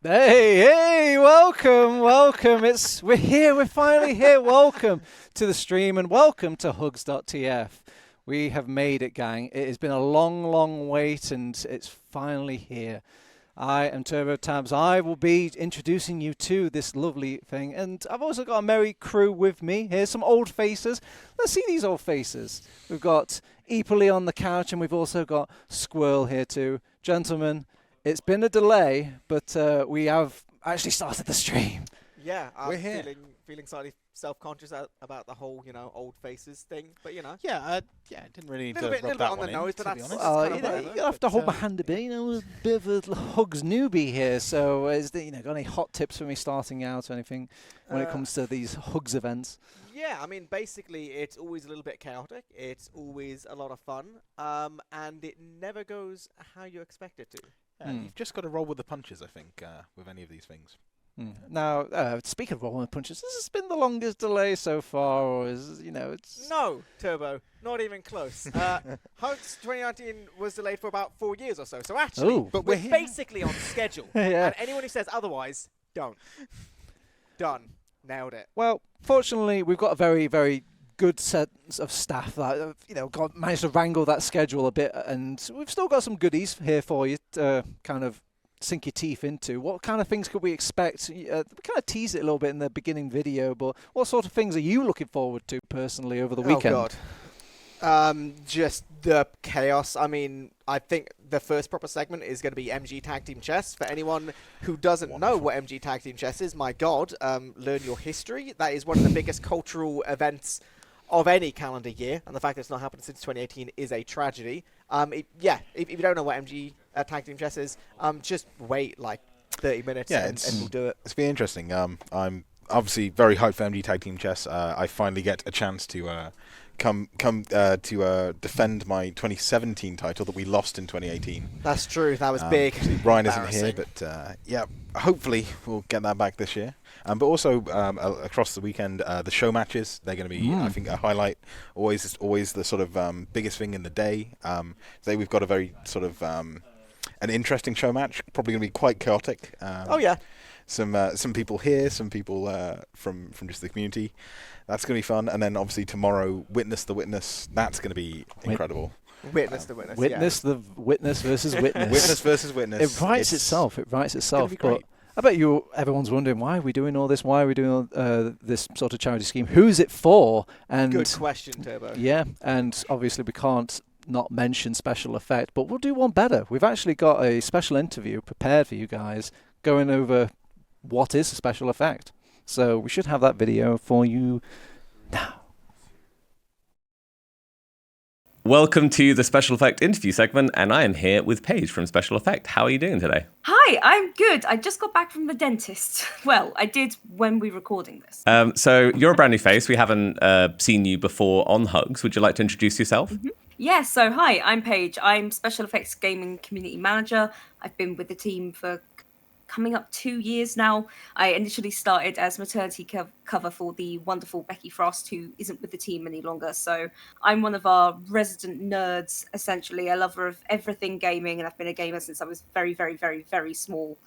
Hey, welcome. We're here, we're finally here. Welcome to the stream and welcome to Hugs.tf. We have made it, gang. It has been a long wait and it's finally here. I am Turbo Tabs. I will be introducing you to this lovely thing, and I've also got a merry crew with me. Here's some old faces. Let's see these old faces. We've got Eepily on the couch, and we've also got Squirrel here too. Gentlemen, it's been a delay, but we have actually started the stream. Yeah, We're here. Feeling slightly self-conscious about the whole, old faces thing, but Yeah, it didn't really need to little rub bit that on one the in, nose, to but be that's honest. kind of You whatever, have to hold my but, hand a bit. A bit of a Hugs newbie here. So, got any hot tips for me starting out or anything when it comes to these Hugs events? Yeah, I mean, basically, it's always a little bit chaotic. It's always a lot of fun, and it never goes how you expect it to. Yeah, You've just got to roll with the punches, I think, with any of these things. Now, speaking of rolling punches, this has been the longest delay so far, or it's... No, Turbo, not even close. Hugs 2019 was delayed for about 4 years or so, so actually, But we're we're here. basically on schedule. Yeah. And anyone who says otherwise, don't. Done. Nailed it. Well, fortunately, we've got a very, very good set of staff that managed to wrangle that schedule a bit, and we've still got some goodies here for you to kind of sink your teeth into. What kind of things could we expect? We kind of teased it a little bit in the beginning video, but what sort of things are you looking forward to personally over the weekend? Oh God. Just the chaos. I mean, I think the first proper segment is going to be MG Tag Team Chess. For anyone who doesn't know what MG Tag Team Chess is, my God, learn your history. That is one of the biggest cultural events of any calendar year, and the fact that it's not happened since 2018 is a tragedy. If you don't know what MG Tag Team Chess is, just wait like 30 minutes and we'll do it. It's been interesting. I'm obviously very hyped for MG Tag Team Chess. I finally get a chance to come to defend my 2017 title that we lost in 2018. That's true. That was big. Brian isn't here, but hopefully we'll get that back this year. But also across the weekend, the show matches, they're going to be, I think, a highlight. Always the sort of biggest thing in the day. Today we've got a very sort of an interesting show match. Probably going to be quite chaotic. Some people here, some people from just the community. That's going to be fun. And then obviously tomorrow, Witness the Witness. That's going to be incredible. Witness the Witness. Witness the Witness versus Witness. Witness versus Witness. It writes itself. But I bet everyone's wondering, why are we doing all this? Why are we doing this sort of charity scheme? Who's it for? And Good question, Turbo. Yeah, and obviously we can't not mention special effect, but we'll do one better. We've actually got a special interview prepared for you guys going over what is a special effect. So we should have that video for you now. Welcome to the Special Effect interview segment, and I am here with Paige from Special Effect. How are you doing today? Hi, I'm good. I just got back from the dentist. Well, I did when we were recording this. So you're a brand new face. We haven't seen you before on Hugs. Would you like to introduce yourself? Mm-hmm. Yeah, so hi, I'm Paige. I'm Special Effects Gaming Community Manager. I've been with the team for coming up 2 years now. I initially started as maternity cover for the wonderful Becky Frost, who isn't with the team any longer. So I'm one of our resident nerds, essentially, a lover of everything gaming, and I've been a gamer since I was very, very, very, very small.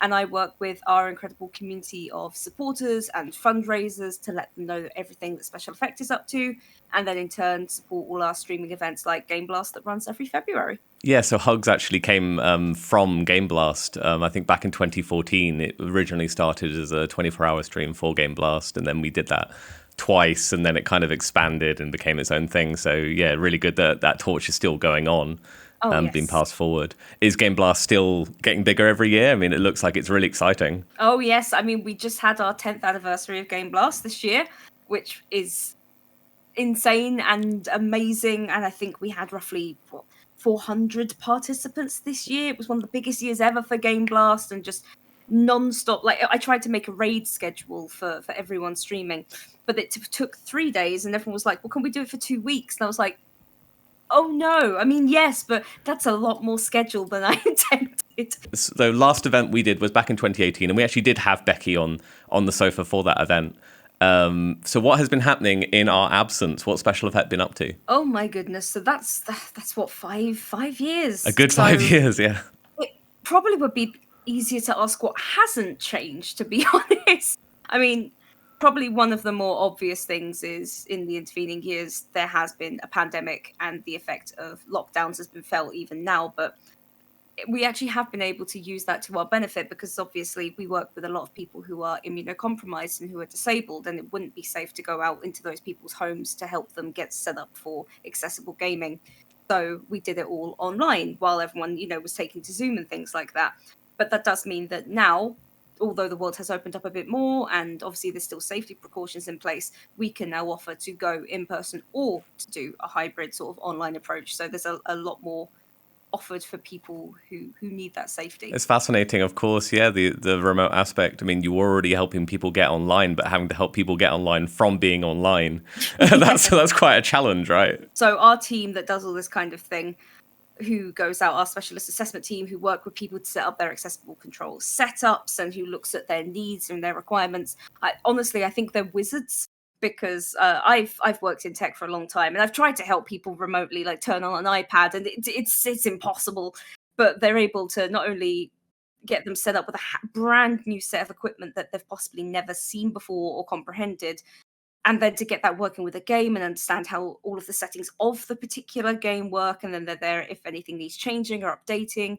And I work with our incredible community of supporters and fundraisers to let them know everything that Special Effect is up to, and then in turn support all our streaming events like Game Blast that runs every February. Yeah, so Hugs actually came from Game Blast. I think back in 2014, it originally started as a 24-hour stream for Game Blast, and then we did that twice, and then it kind of expanded and became its own thing. So yeah, really good that that torch is still going on. Yes. Being passed forward. Is Game Blast still getting bigger every year? I mean, it looks like it's really exciting. Oh, yes. I mean, we just had our 10th anniversary of Game Blast this year, which is insane and amazing. And I think we had roughly 400 participants this year. It was one of the biggest years ever for Game Blast, and just non-stop. Like, I tried to make a raid schedule for everyone streaming, but it took 3 days, and everyone was like, well, can we do it for 2 weeks? And I was like, oh no, I mean, yes, but that's a lot more schedule than I intended. So last event we did was back in 2018, and we actually did have Becky on the sofa for that event. So what has been happening in our absence? What Special Effect been up to? Oh my goodness, so that's what, five years? A good 5 years, yeah. It probably would be easier to ask what hasn't changed, to be honest. I mean, probably one of the more obvious things is in the intervening years, there has been a pandemic and the effect of lockdowns has been felt even now. But we actually have been able to use that to our benefit because obviously we work with a lot of people who are immunocompromised and who are disabled, and it wouldn't be safe to go out into those people's homes to help them get set up for accessible gaming. So we did it all online while everyone, was taking to Zoom and things like that. But that does mean that now, although the world has opened up a bit more and obviously there's still safety precautions in place, we can now offer to go in person or to do a hybrid sort of online approach. So there's a lot more offered for people who need that safety. It's fascinating, of course. Yeah, the remote aspect. I mean, you're already helping people get online, but having to help people get online from being online, that's quite a challenge, right? So our team that does all this kind of thing, who goes out, our specialist assessment team who work with people to set up their accessible control setups and who looks at their needs and their requirements. Honestly, I think they're wizards, because I've worked in tech for a long time and I've tried to help people remotely, like turn on an iPad, and it's impossible. But they're able to not only get them set up with a brand new set of equipment that they've possibly never seen before or comprehended, and then to get that working with a game and understand how all of the settings of the particular game work, and then they're there if anything needs changing or updating.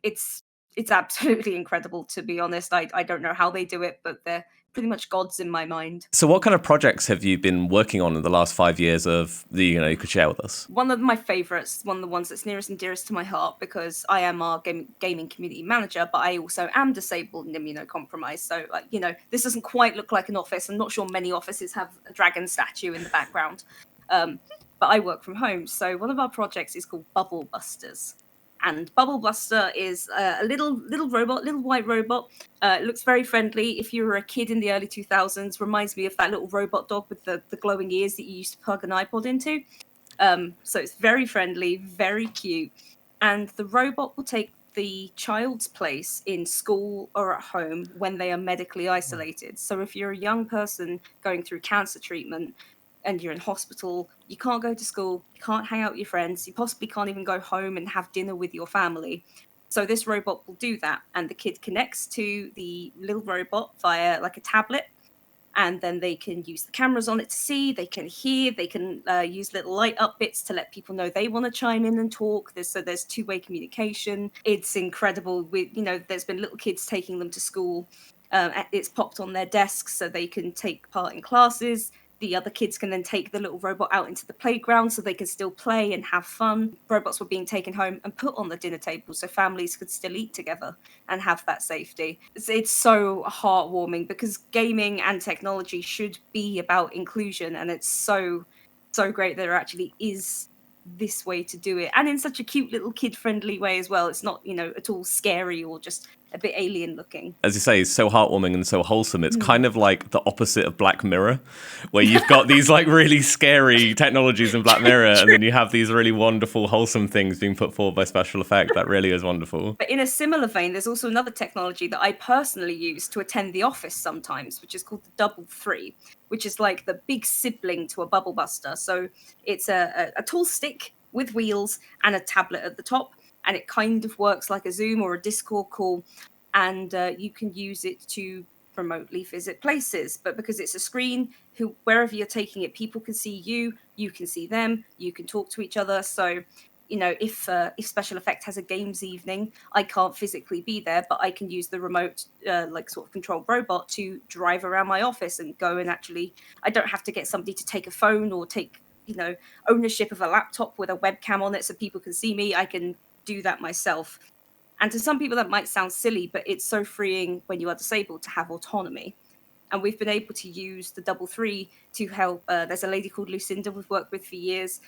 It's absolutely incredible, to be honest. I don't know how they do it, but they're pretty much gods in my mind. So what kind of projects have you been working on in the last 5 years you could share with us? One of my favorites, one of the ones that's nearest and dearest to my heart, because I am our gaming community manager, but I also am disabled and immunocompromised. So, this doesn't quite look like an office. I'm not sure many offices have a dragon statue in the background, but I work from home. So one of our projects is called Bubble Busters. And Bubble Buster is a little robot, little white robot. It looks very friendly. If you were a kid in the early 2000s, reminds me of that little robot dog with the glowing ears that you used to plug an iPod into. So it's very friendly, very cute. And the robot will take the child's place in school or at home when they are medically isolated. So if you're a young person going through cancer treatment, and you're in hospital, you can't go to school, you can't hang out with your friends, you possibly can't even go home and have dinner with your family. So this robot will do that, and the kid connects to the little robot via like a tablet, and then they can use the cameras on it to see, they can hear, they can use little light up bits to let people know they want to chime in and talk. There's two-way communication. It's incredible. There's been little kids taking them to school. It's popped on their desks so they can take part in classes. The other kids can then take the little robot out into the playground so they can still play and have fun. Robots were being taken home and put on the dinner table so families could still eat together and have that safety. It's so heartwarming, because gaming and technology should be about inclusion, and it's so great that there actually is this way to do it, and in such a cute little kid-friendly way as well. It's not, at all scary or just a bit alien looking. As you say, it's so heartwarming and so wholesome. It's kind of like the opposite of Black Mirror, where you've got these like really scary technologies in Black Mirror, and then you have these really wonderful, wholesome things being put forward by special effect. That really is wonderful. But in a similar vein, there's also another technology that I personally use to attend the office sometimes, which is called the Double 3, which is like the big sibling to a Bubble Buster. So it's a tall stick with wheels and a tablet at the top, and it kind of works like a Zoom or a Discord call, and you can use it to remotely visit places. But because it's a screen, wherever you're taking it, people can see you, you can see them, you can talk to each other. So, if Special Effect has a games evening, I can't physically be there, but I can use the remote, sort of control robot to drive around my office and go and actually, I don't have to get somebody to take a phone or take, ownership of a laptop with a webcam on it so people can see me. I can do that myself. And to some people that might sound silly, but it's so freeing when you are disabled to have autonomy. And we've been able to use the Double 3 to help. There's a lady called Lucinda we've worked with for years.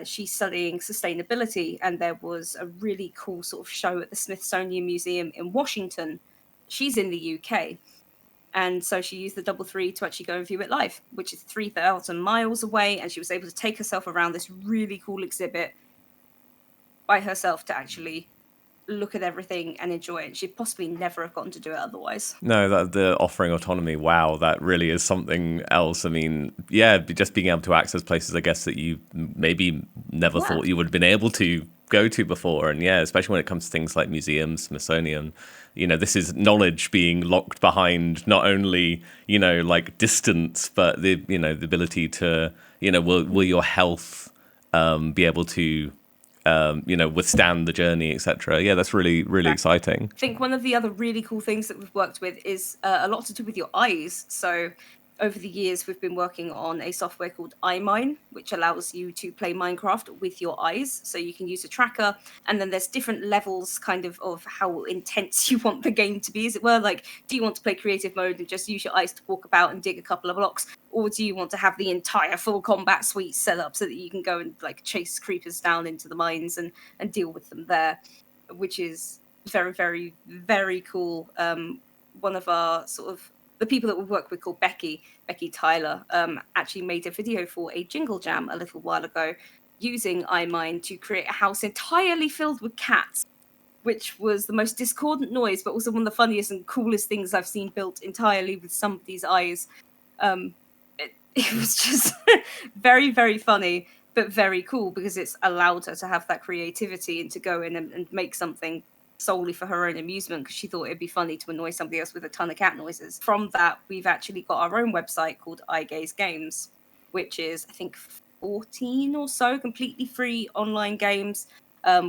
She's studying sustainability, and there was a really cool sort of show at the Smithsonian Museum in Washington. She's in the UK. And so she used the Double 3 to actually go and view it live, which is 3,000 miles away. And she was able to take herself around this really cool exhibit by herself to actually look at everything and enjoy it. She'd possibly never have gotten to do it otherwise. No, the offering autonomy, wow, that really is something else. I mean, yeah, just being able to access places, I guess, that you maybe never thought you would have been able to go to before. And yeah, especially when it comes to things like museums, Smithsonian, this is knowledge being locked behind not only, like distance, but the ability to, will your health be able to, withstand the journey, etc. Yeah, that's really, really exciting. I think one of the other really cool things that we've worked with is a lot to do with your eyes. So over the years, we've been working on a software called iMine, which allows you to play Minecraft with your eyes. So you can use a tracker, and then there's different levels kind of how intense you want the game to be, as it were. Like, do you want to play creative mode and just use your eyes to walk about and dig a couple of blocks? Or do you want to have the entire full combat suite set up so that you can go and like chase creepers down into the mines and deal with them there, which is very, very, very cool. One of our sort of the people that we work with, called Becky Tyler, actually made a video for a Jingle Jam a little while ago using iMine to create a house entirely filled with cats, which was the most discordant noise, but also one of the funniest and coolest things I've seen built entirely with somebody's eyes. It was just very, very funny, but very cool, because it's allowed her to have that creativity and to go in and make something solely for her own amusement, because she thought it'd be funny to annoy somebody else with a ton of cat noises. From that, we've actually got our own website called iGaze Games, which is, I think, 14 or so completely free online games,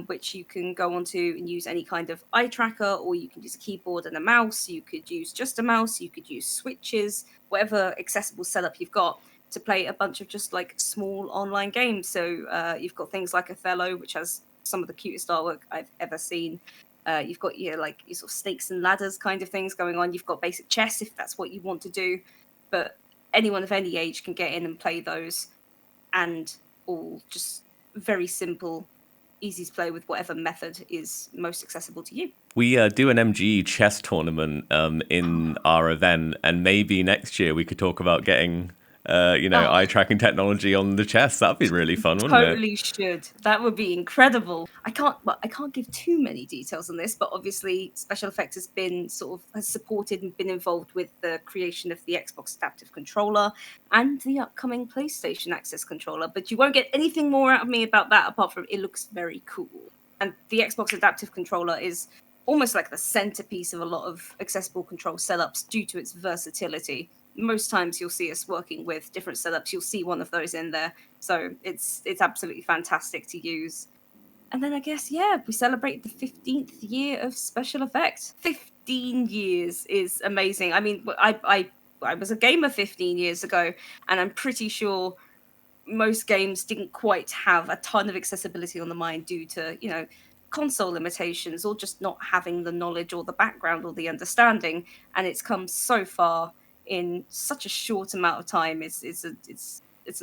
which you can go onto and use any kind of eye tracker, or you can use a keyboard and a mouse. You could use just a mouse, you could use switches, whatever accessible setup you've got, to play a bunch of just like small online games. So you've got things like Othello, which has some of the cutest artwork I've ever seen. You've got your sort of snakes and ladders kind of things going on. You've got basic chess if that's what you want to do. But anyone of any age can get in and play those, and all just very simple, easy to play with whatever method is most accessible to you. We do an MG chess tournament in our event, and maybe next year we could talk about getting eye tracking technology on the chess. That'd be really fun, wouldn't it? Totally should. That would be incredible. I can't give too many details on this, but obviously Special Effects has supported and been involved with the creation of the Xbox Adaptive Controller and the upcoming PlayStation Access Controller. But you won't get anything more out of me about that apart from it looks very cool. And the Xbox Adaptive Controller is almost like the centerpiece of a lot of accessible control setups due to its versatility. Most times you'll see us working with different setups. You'll see one of those in there. So it's absolutely fantastic to use. And then I guess, we celebrate the 15th year of Special Effects. 15 years is amazing. I mean, I was a gamer 15 years ago, and I'm pretty sure most games didn't quite have a ton of accessibility on the mind due to, console limitations, or just not having the knowledge or the background or the understanding. And it's come so far in such a short amount of time. It's an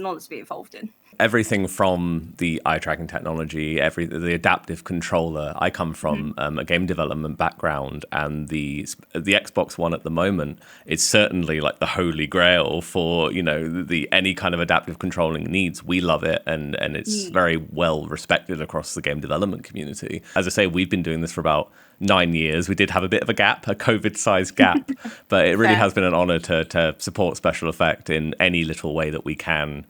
honor to be involved in. Everything from the eye tracking technology, the adaptive controller. I come from a game development background, and the Xbox One at the moment is certainly like the holy grail for any kind of adaptive controlling needs. We love it, and it's very well respected across the game development community. As I say, we've been doing this for about 9 years. We did have a bit of a gap, a COVID-sized gap, but it really has been an honor to support Special Effect in any little way that we can.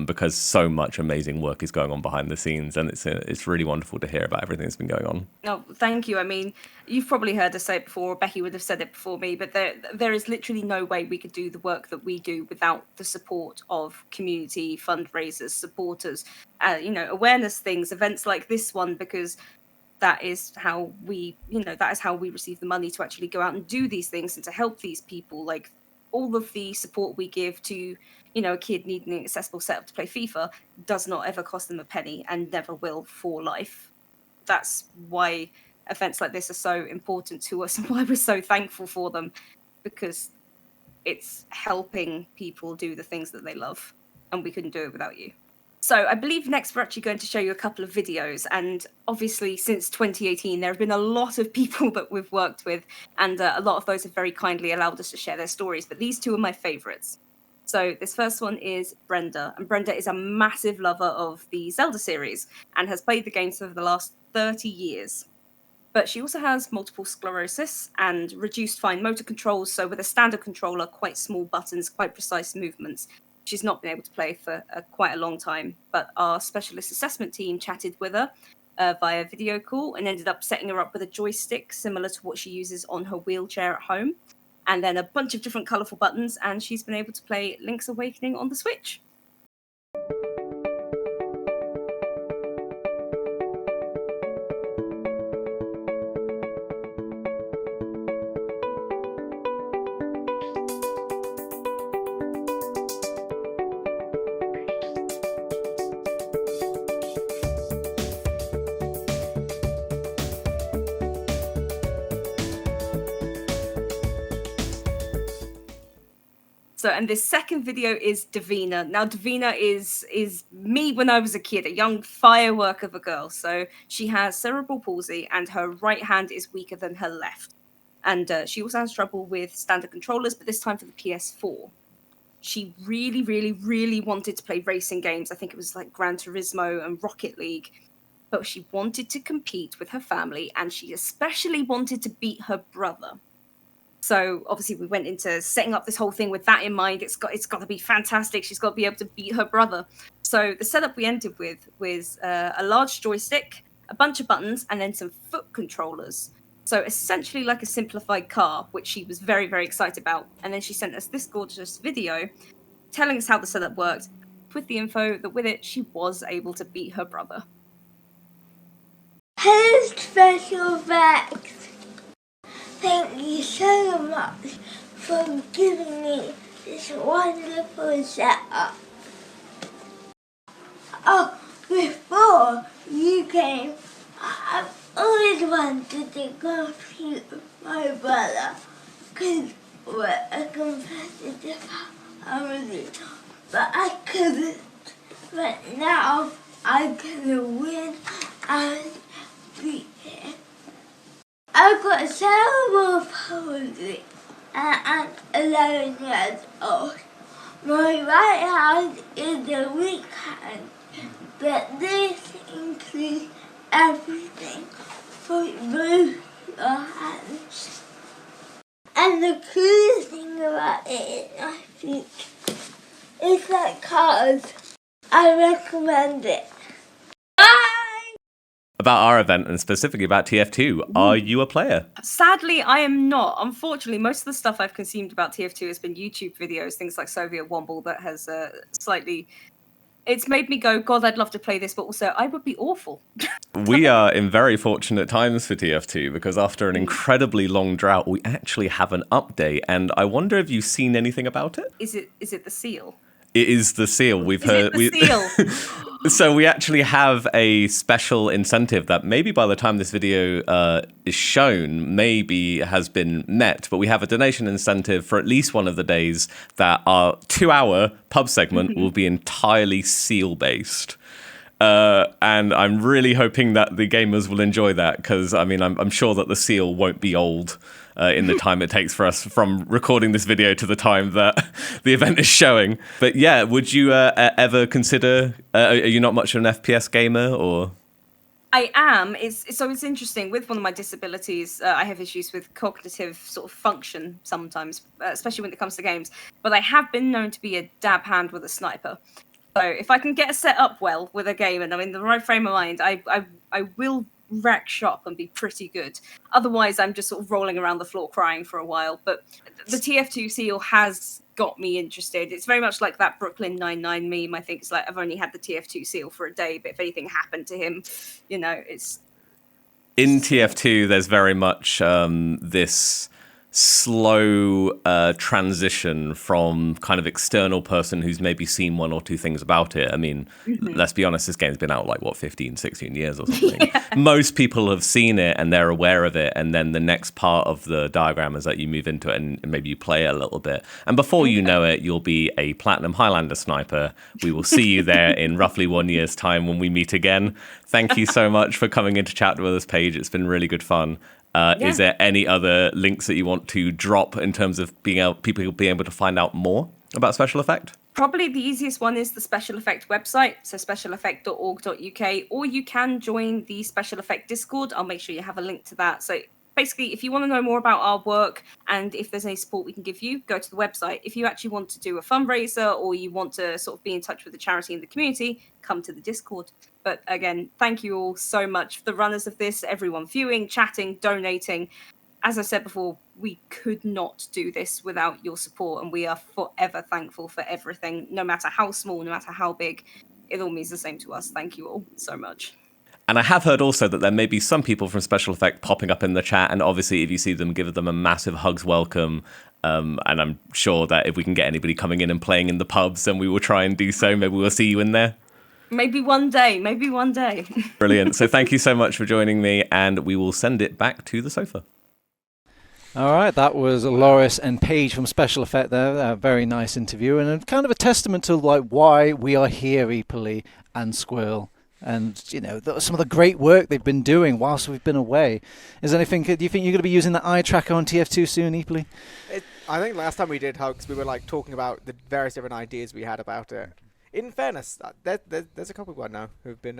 Because so much amazing work is going on behind the scenes, and it's really wonderful to hear about everything that's been going on. Oh, thank you. I mean, you've probably heard us say it before, or Becky would have said it before me, but there is literally no way we could do the work that we do without the support of community, fundraisers, supporters, awareness things, events like this one, because that is how we receive the money to actually go out and do these things and to help these people. Like, all of the support we give to, a kid needing an accessible setup to play FIFA does not ever cost them a penny, and never will for life. That's why events like this are so important to us, and why we're so thankful for them, because it's helping people do the things that they love, and we couldn't do it without you. So I believe next we're actually going to show you a couple of videos, and obviously since 2018 there have been a lot of people that we've worked with, and a lot of those have very kindly allowed us to share their stories, but these two are my favourites. So this first one is Brenda, and Brenda is a massive lover of the Zelda series and has played the games for the last 30 years. But she also has multiple sclerosis and reduced fine motor controls, so with a standard controller, quite small buttons, quite precise movements, she's not been able to play for quite a long time. But our specialist assessment team chatted with her, via video call, and ended up setting her up with a joystick similar to what she uses on her wheelchair at home, and then a bunch of different colourful buttons, and she's been able to play Link's Awakening on the Switch. So, and this second video is Davina. Now, Davina is me when I was a kid, a young firework of a girl. So she has cerebral palsy, and her right hand is weaker than her left. And she also has trouble with standard controllers, but this time for the PS4. She really, really, really wanted to play racing games. I think it was like Gran Turismo and Rocket League. But she wanted to compete with her family, and she especially wanted to beat her brother. So obviously we went into setting up this whole thing with that in mind. It's got to be fantastic. She's got to be able to beat her brother. So the setup we ended with was a large joystick, a bunch of buttons, and then some foot controllers. So essentially like a simplified car, which she was very, very excited about. And then she sent us this gorgeous video telling us how the setup worked, with the info that with it she was able to beat her brother. Hello, Special Effects. Thank you so much for giving me this wonderful setup. Oh, before you came, I've always wanted to compete with my brother because we're a competitive family, but I couldn't. But now I can win and beat him. I've got cerebral palsy and I'm 11 years old. My right hand is a weak hand, but this includes everything for both your hands. And the coolest thing about it, I think, is like cars. I recommend it. Bye! About our event and specifically about TF2, are you a player? Sadly, I am not. Unfortunately, most of the stuff I've consumed about TF2 has been YouTube videos, things like Soviet Womble, that has slightly... It's made me go, God, I'd love to play this, but also I would be awful. We are in very fortunate times for TF2 because after an incredibly long drought, we actually have an update, and I wonder if you've seen anything about it? Is it the seal? It is the seal. We've heard. Seal? So we actually have a special incentive that maybe by the time this video is shown, maybe has been met. But we have a donation incentive for at least one of the days that our 2-hour pub segment will be entirely seal-based. And I'm really hoping that the gamers will enjoy that because, I mean, I'm sure that the seal won't be old in the time it takes for us from recording this video to the time that the event is showing. But yeah, would you ever consider, are you not much of an FPS gamer or? I am. It's interesting. With one of my disabilities, I have issues with cognitive sort of function sometimes, especially when it comes to games. But I have been known to be a dab hand with a sniper. So if I can get set up well with a game and I'm in the right frame of mind, I will wreck shop and be pretty good. Otherwise, I'm just sort of rolling around the floor crying for a while. But the TF2 seal has got me interested. It's very much like that Brooklyn Nine-Nine meme. I think it's like, I've only had the TF2 seal for a day, but if anything happened to him, you know, it's... In TF2, there's very much this slow transition from kind of external person who's maybe seen one or two things about it. I mean, let's be honest, this game's been out like, 15, 16 years or something. Yeah. Most people have seen it and they're aware of it. And then the next part of the diagram is that you move into it and maybe you play it a little bit. And before you know it, you'll be a Platinum Highlander sniper. We will see you there in roughly 1 year's time when we meet again. Thank you so much for coming in to chat with us, Paige. It's been really good fun. Is there any other links that you want to drop in terms of people being able to find out more about Special Effect? Probably the easiest one is the Special Effect website, so specialeffect.org.uk, or you can join the Special Effect Discord. I'll make sure you have a link to that. So basically, if you want to know more about our work and if there's any support we can give you, go to the website. If you actually want to do a fundraiser or you want to sort of be in touch with the charity and the community, come to the Discord. But again, thank you all so much, the runners of this, everyone viewing, chatting, donating. As I said before, we could not do this without your support, and we are forever thankful for everything, no matter how small, no matter how big. It all means the same to us. Thank you all so much. And I have heard also that there may be some people from Special Effect popping up in the chat. And obviously, if you see them, give them a massive Hugs welcome. And I'm sure that if we can get anybody coming in and playing in the pubs, then we will try and do so. Maybe we'll see you in there. Maybe one day. Brilliant. So thank you so much for joining me. And we will send it back to the sofa. All right, that was Loris and Paige from Special Effect there. A very nice interview and kind of a testament to like why we are here, Eepily and Squirrel. And, you know, some of the great work they've been doing whilst we've been away. Do you think you're going to be using the eye tracker on TF2 soon, Eepily? I think last time we did Hugs, we were like talking about the various different ideas we had about it. In fairness, there's a couple I know who've been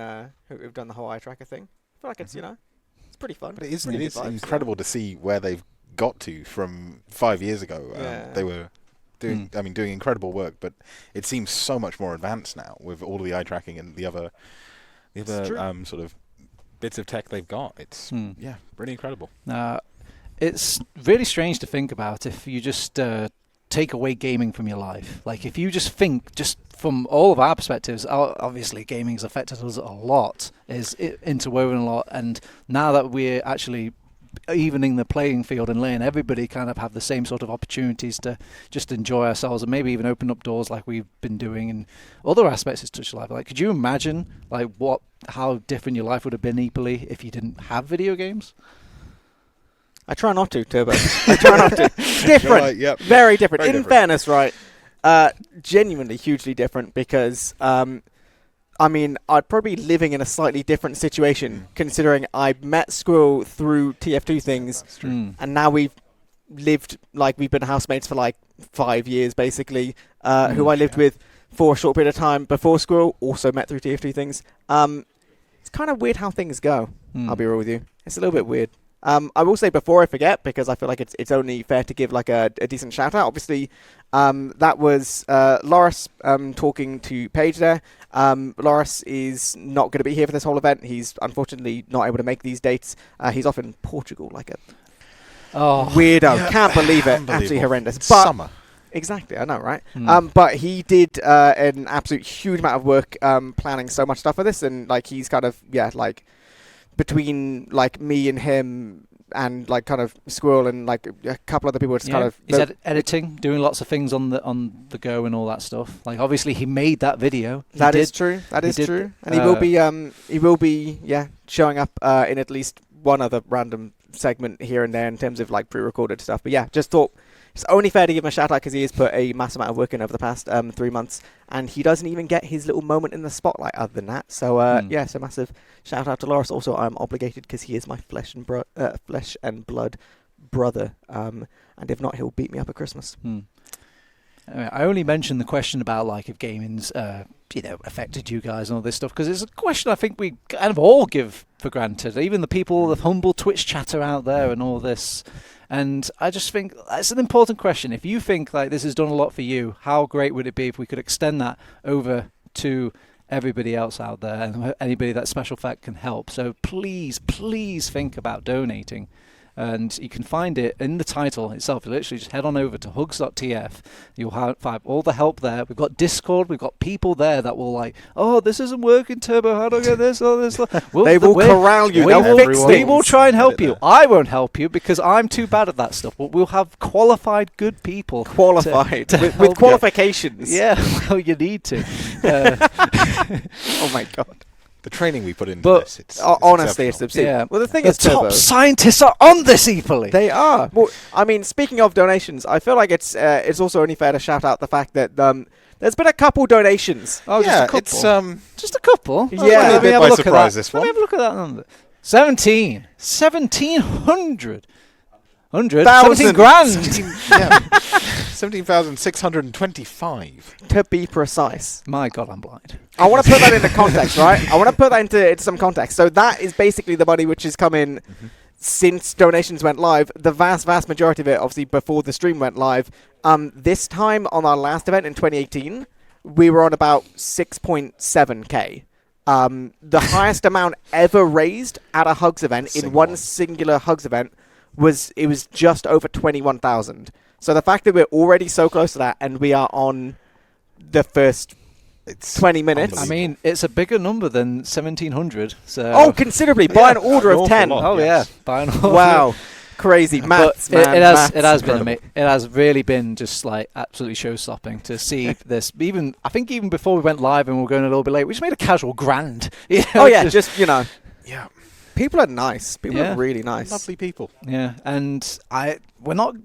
who've done the whole eye tracker thing. I feel like it's it's pretty fun. But it is vibes, incredible to see where they've got to from 5 years ago. They were doing incredible work, but it seems so much more advanced now with all of the eye tracking and the other sort of bits of tech they've got. It's really incredible. It's really strange to think about if you just take away gaming from your life. Like if you just think, just from all of our perspectives, obviously gaming's affected us a lot, is interwoven a lot, and now that we're actually evening the playing field and letting everybody kind of have the same sort of opportunities to just enjoy ourselves and maybe even open up doors like we've been doing in other aspects of Touch Life. Like, could you imagine like how different your life would have been, Eepily, if you didn't have video games? I try not to, Turbo. I try not to. Different. Right, yep. Very different. Very In different. fairness, right, genuinely hugely different because I mean, I'd probably be living in a slightly different situation, considering I met Squirrel through TF2 things, and now we've lived, like, we've been housemates for, like, 5 years, basically, who I lived with for a short period of time before Squirrel, also met through TF2 things. It's kind of weird how things go, I'll be real with you. It's a little bit weird. I will say before I forget, because I feel like it's only fair to give like a decent shout out. Obviously, that was Loris talking to Paige there. Loris is not going to be here for this whole event. He's unfortunately not able to make these dates. He's off in Portugal, like a weirdo. Yeah. Can't believe it. Absolutely horrendous. It's but summer. Exactly, I know, right? But he did an absolute huge amount of work planning so much stuff for this, and like he's kind of like. Between like me and him and like kind of Squirrel and like a couple other people, just kind of he's editing, doing lots of things on the go and all that stuff. Like obviously he made that video. That is true, and he will be showing up in at least one other random segment here and there in terms of like pre-recorded stuff. But yeah, just thought it's only fair to give him a shout out because he has put a massive amount of work in over the past 3 months, and he doesn't even get his little moment in the spotlight other than that. So so massive shout out to Loris. Also, I'm obligated because he is my flesh and blood brother, and if not, he'll beat me up at Christmas. Anyway, I only mentioned the question about like if gaming's affected you guys and all this stuff because it's a question I think we kind of all give for granted, even the people, the humble Twitch chatter out there and all this. And I just think that's an important question. If you think like this has done a lot for you, how great would it be if we could extend that over to everybody else out there and anybody that Special Effect can help? So please think about donating. And you can find it in the title itself. You literally just head on over to Hugs.tf. You'll find all the help there. We've got Discord. We've got people there that will like, oh, this isn't working, Turbo. How do I get this? Oh, this. They will corral you. They'll fix things. We will try and help you. I won't help you because I'm too bad at that stuff. But we'll have qualified, good people. Qualified. with qualifications. Yeah, well, you need to. Oh, my God. The training we put into this, it's honestly, it's obscene. Yeah. Well, the thing the is, top Turbo, scientists are on this, Eepily. They are. Well, I mean, speaking of donations, I feel like it's also only fair to shout out the fact that there's been a couple donations. Oh, yeah, just a couple. it's Just a couple. Yeah. Let me have a look at that. This Let one. me have a look at that number. 1,700. 17 grand. 17,625. To be precise. My God, I'm blind. I want to put that into context, right? I want to put that into some context. So that is basically the money which has come in since donations went live, the vast majority of it, obviously before the stream went live, this time on our last event in 2018, we were on about 6.7k. The highest amount ever raised at a Hugs event in one singular Hugs event was just over 21,000. So the fact that we're already so close to that, and we are on the first 20 minutes. I mean, it's a bigger number than 1,700. So considerably by an order of 10. By an order. Wow. Crazy maths, man. It has really been just like absolutely show-stopping to see this. I think even before we went live and we were going a little bit late, we just made a casual grand. Yeah. People are nice. People are really nice. Lovely people. Yeah, and we're not,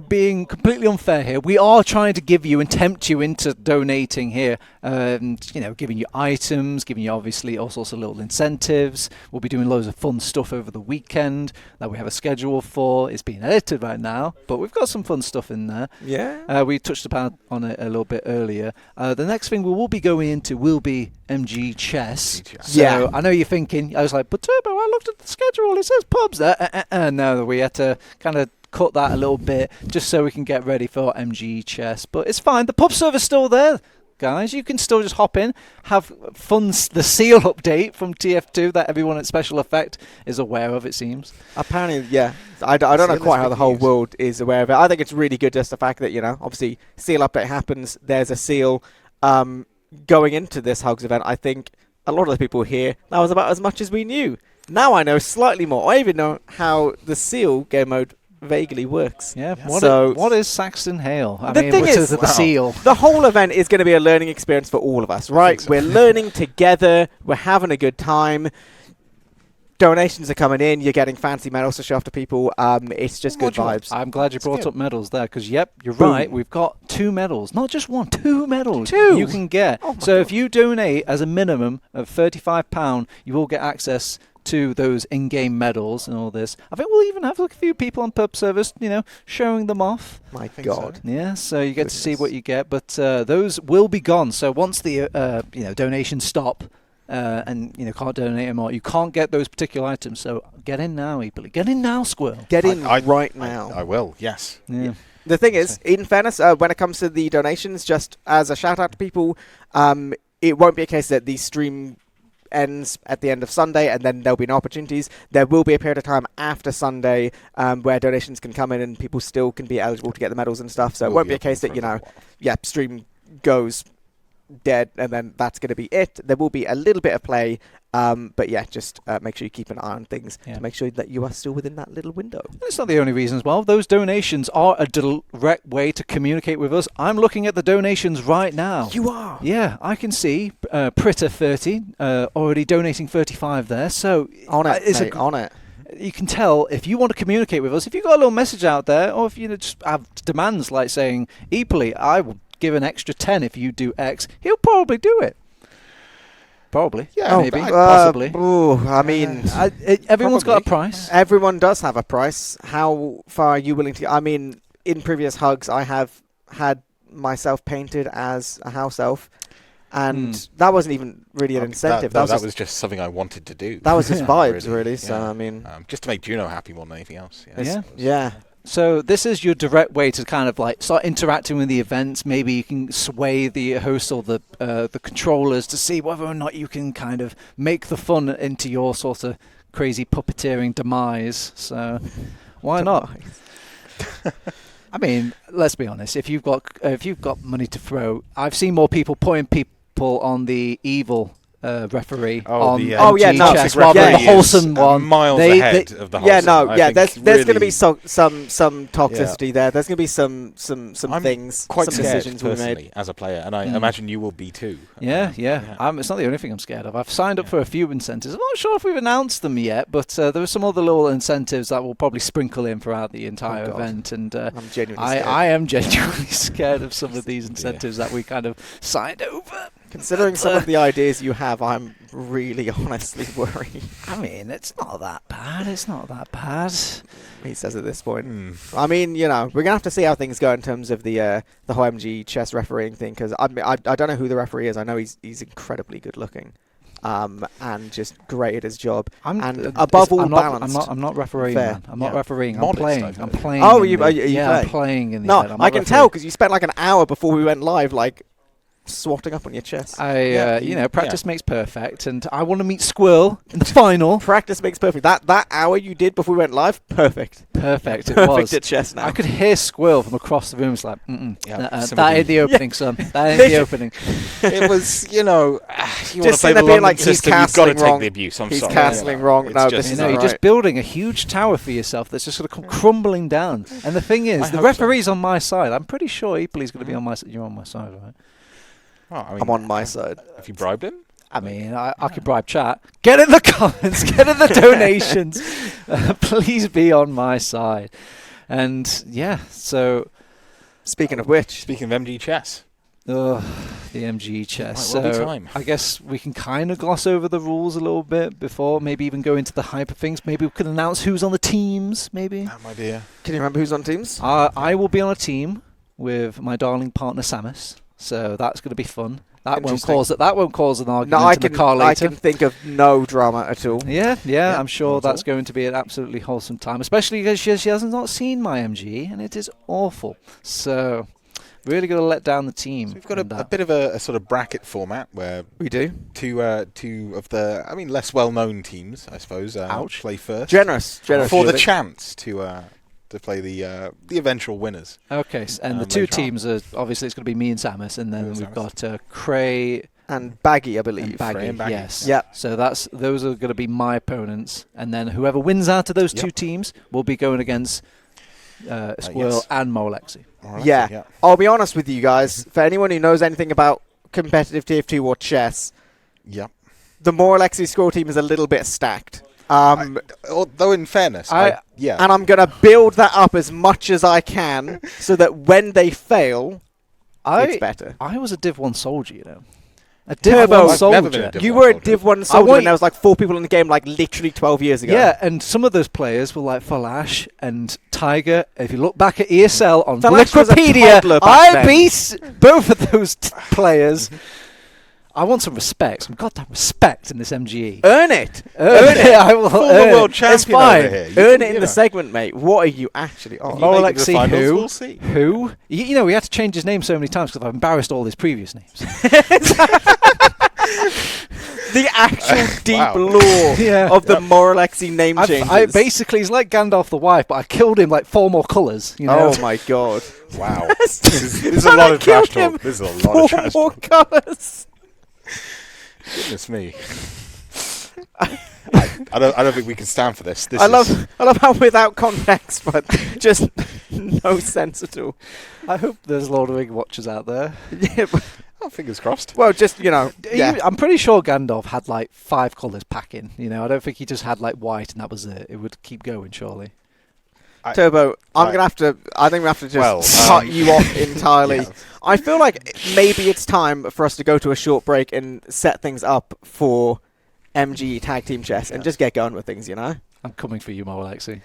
being completely unfair here. We are trying to give you and tempt you into donating here, and giving you items, giving you obviously all sorts of little incentives. We'll be doing loads of fun stuff over the weekend that we have a schedule for. It's being edited right now, but we've got some fun stuff in there. Yeah. We touched upon on it a little bit earlier. The next thing we will be going into will be MG Chess. So I know you're thinking, I was like, but Turbo, I looked at the schedule, it says pubs there. No, we had to kind of cut that a little bit just so we can get ready for MG Chess. But it's fine. The pub server's still there, guys. You can still just hop in, have fun. The seal update from TF2 that everyone at Special Effect is aware of, it seems. Apparently, yeah. I don't know quite how the whole world is aware of it. I think it's really good just the fact that, obviously seal update happens. There's a seal going into this Hugs event. I think a lot of the people here, that was about as much as we knew. Now I know slightly more. I even know how the seal game mode vaguely works. Yeah. What is Saxton Hale? The thing is, the seal. The whole event is going to be a learning experience for all of us, right? We're learning together. We're having a good time. Donations are coming in. You're getting fancy medals to show off to people. It's just good vibes. I'm glad you brought up medals there because, you're right. We've got 2 medals. Not just 1, 2 medals 2 you can get. So if you donate as a minimum of £35, you will get access to those in-game medals and all this. I think we'll even have a few people on pub service, showing them off. My God. So. Yeah, so you get to see what you get, but those will be gone. So once the donations stop and can't donate anymore, you can't get those particular items. So get in now, people. Get in now, Squirrel. Get in right now. I will. Yes. Yeah. The thing is, in fairness, when it comes to the donations, just as a shout out to people, it won't be a case that the stream ends at the end of Sunday and then there'll be no opportunities. There will be a period of time after Sunday where donations can come in and people still can be eligible to get the medals and stuff. So it won't be a case that, stream goes dead and then that's going to be it. There will be a little bit of play, but just make sure you keep an eye on things to make sure that you are still within that little window. It's not the only reason as well. Those donations are a direct way to communicate with us. I'm looking at the donations right now. You are? Yeah, I can see Pritter30 already donating 35 there. So on it, on it. You can tell if you want to communicate with us, if you've got a little message out there, or if you just have demands like saying, Eeply, I will give an extra 10 if you do X, he'll probably do it. Probably. Yeah, maybe. Possibly. I mean, everyone's got a price. Everyone does have a price. How far are you willing to... I mean, in previous Hugs, I have had myself painted as a house elf, and that wasn't even really an incentive. That was just something I wanted to do. That was just vibes, really. So, I mean... just to make Juno happy more than anything else. Yeah. So this is your direct way to kind of like start interacting with the events. Maybe you can sway the host or the controllers to see whether or not you can kind of make the fun into your sort of crazy puppeteering demise. So why not? I mean, let's be honest. If you've got money to throw, I've seen more people putting people on the evil referee on chess rather than the wholesome one. Miles ahead of the wholesome. There's going to be some toxicity there. There's going to be some things, quite some scared decisions we made as a player, and I imagine you will be too. Yeah. It's not the only thing I'm scared of. I've signed up for a few incentives. I'm not sure if we've announced them yet, but there are some other little incentives that will probably sprinkle in throughout the entire event. And I'm genuinely scared. I am genuinely scared of some of these incentives that we kind of signed over. Considering some of the ideas you have, I'm really honestly worried. I mean, it's not that bad. He says at this point. I mean, we're going to have to see how things go in terms of the whole MG chess refereeing thing, because I don't know who the referee is. I know he's incredibly good looking. and just great at his job. I'm above all, I'm balanced. I'm not refereeing, Fair. man. I'm not Yeah. refereeing. Modest, I'm playing. I think. I'm playing. Oh, in you the- playing? yeah, I'm playing in the No, event. I'm I not can refereeing. tell because you spent like an hour before we went live, like swatting up on your chess. Practice makes perfect, and I want to meet Squirrel in the final. Practice makes perfect. That hour you did before we went live, perfect. Perfect, it Perfect was. at chess now. I could hear Squirrel from across the room. It's like, Yeah, that ain't the opening, son. That ain't the opening. It was, you want to Just play sitting the there being London like, he's system, you've got to castling take wrong. the abuse. I'm He's sorry. castling wrong. It's No, just- this You is know, you're not just right. building a huge tower for yourself that's just going to come crumbling down. And the thing I is, the hope so. referee's on my side. I'm pretty sure Epley's going to be on my side. You're on my side, right? Well, I mean, I'm on my side. Have you bribed him? I mean, I could bribe chat. Get in the comments. Get in the donations. Please be on my side. And yeah, so Speaking of which, Speaking of MG chess, the MG chess. Might well be So time. I guess we can kind of gloss over the rules a little bit before, maybe even go into the hyper things. Maybe we could announce who's on the teams. Maybe that might be can you remember who's on teams? I will be on a team with my darling partner Samus. So that's going to be fun. That won't cause an argument No, in the car I later. can think of no drama at all. Yeah, Yeah, I'm sure not at that's all. going to be an absolutely wholesome time, especially because she has not seen my MG, and it is awful. So, really going to let down the team. So we've got in a that. bit of a sort of bracket format where We do. two of the, less well-known teams, I suppose, Ouch. play first. Generous. For the Julie. chance to play the eventual winners. Okay, and the two later on. teams are obviously it's going to be me and Samus, and then You and we've Samus. got Cray And Baggy, I and believe. Baggy. Frey and Baggy. Yes. Yep. So those are going to be my opponents, and then whoever wins out of those two Yep. teams will be going against Squirrel yes. and Molexi. All right, Yeah. I'll be honest with you guys. For anyone who knows anything about competitive TF2 or chess, Yep. the more Alexi score team is a little bit stacked. Although in fairness, I- yeah. And I'm going to build that up as much as I can so that when they fail, it's better. I was a Div 1 soldier, you know. A Div Turbo. 1 I've soldier. never been a Div You 1 were a soldier. Div 1 soldier want when there was like 4 people in the game like literally 12 years ago. Yeah, and some of those players were like Falash and Tiger. If you look back at ESL on Falash was a Wikipedia, toddler back I then. beat both of those players. I want some respect, some goddamn respect in this MGE. Earn it. Earn it. I will Former earn world it. champion It's fine. over here. Earn it You in know. the segment, mate. What are you actually on? If you make it to the Molexi, finals, who? we'll see. Who? You know, we had to change his name so many times because I've embarrassed all his previous names. The actual deep Wow. lore Yeah. of the Moralexi name changes. Basically, he's like Gandalf the Wife, but I killed him like 4 more colours. You know? Oh my god. Wow. This is a lot of trash talk. This is a lot of trash Four talk. colours. Goodness me. I don't think we can stand for this. I love how without context, but just no sense at all. I hope there's Lord of the Rings watchers out there. Yeah, but, Oh, fingers crossed. well, just yeah. I'm pretty sure Gandalf had like 5 colours packing. You know, I don't think he just had like white and that was it. It would keep going, surely. Turbo, I'm Right. gonna have to. I think we have to just Well, cut you off entirely. Yeah. I feel like maybe it's time for us to go to a short break and set things up for MG Tag Team Chess and just get going with things. You know. I'm coming for you, Mo Alexi.